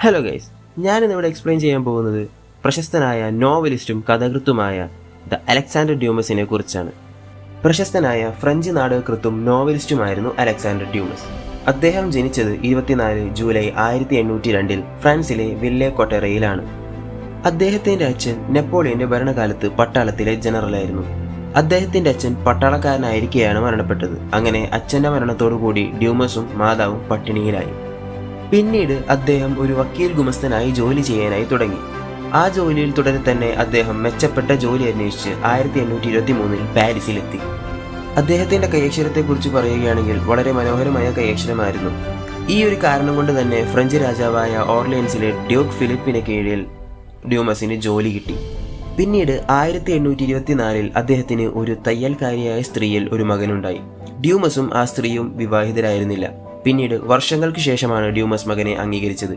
Hello guys, ഞാനിന്നിവിടെ explain ചെയ്യാൻ പോകുന്നത് പ്രശസ്തനായ നോവലിസ്റ്റും കഥകൃത്തുമായ അലക്സാണ്ടർ ഡ്യൂമസിനെ കുറിച്ചാണ്. പ്രശസ്തനായ ഫ്രഞ്ച് നാടകകൃത്തും നോവലിസ്റ്റുമായിരുന്നു അലക്സാണ്ടർ ഡ്യൂമസ്. അദ്ദേഹം ജനിച്ചത് 24 ജൂലൈ 1802 ഫ്രാൻസിലെ വില്ലെ കൊട്ടറയിലാണ്. അദ്ദേഹത്തിൻ്റെ അച്ഛൻ നെപ്പോളിയന്റെ ഭരണകാലത്ത് പട്ടാളത്തിലെ ജനറലായിരുന്നു. അദ്ദേഹത്തിന്റെ അച്ഛൻ പട്ടാളക്കാരനായിരിക്കെയാണ് മരണപ്പെട്ടത്. അങ്ങനെ അച്ഛൻ്റെ മരണത്തോടുകൂടി ഡ്യൂമസും മാതാവും പട്ടിണിയിലായി. പിന്നീട് അദ്ദേഹം ഒരു വക്കീൽ ഗുമസ്തനായി ജോലി ചെയ്യാനായി തുടങ്ങി. ആ ജോലിയിൽ തുടരെ തന്നെ അദ്ദേഹം മെച്ചപ്പെട്ട ജോലി അന്വേഷിച്ച് 1823 പാരീസിലെത്തി. അദ്ദേഹത്തിന്റെ കൈയക്ഷരത്തെക്കുറിച്ച് പറയുകയാണെങ്കിൽ വളരെ മനോഹരമായ കൈയക്ഷരമായിരുന്നു. ഈ ഒരു കാരണം കൊണ്ട് തന്നെ ഫ്രഞ്ച് രാജാവായ ഓർലിയൻസിലെ ഡ്യൂക്ക് ഫിലിപ്പിന് കീഴിൽ ഡ്യൂമസിന് ജോലി കിട്ടി. പിന്നീട് 1824 അദ്ദേഹത്തിന് ഒരു തയ്യൽക്കാരിയായ സ്ത്രീയിൽ ഒരു മകനുണ്ടായി. ഡ്യൂമസും ആ സ്ത്രീയും വിവാഹിതരായിരുന്നില്ല. പിന്നീട് വർഷങ്ങൾക്ക് ശേഷമാണ് ഡ്യൂമസ് മകനെ അംഗീകരിച്ചത്.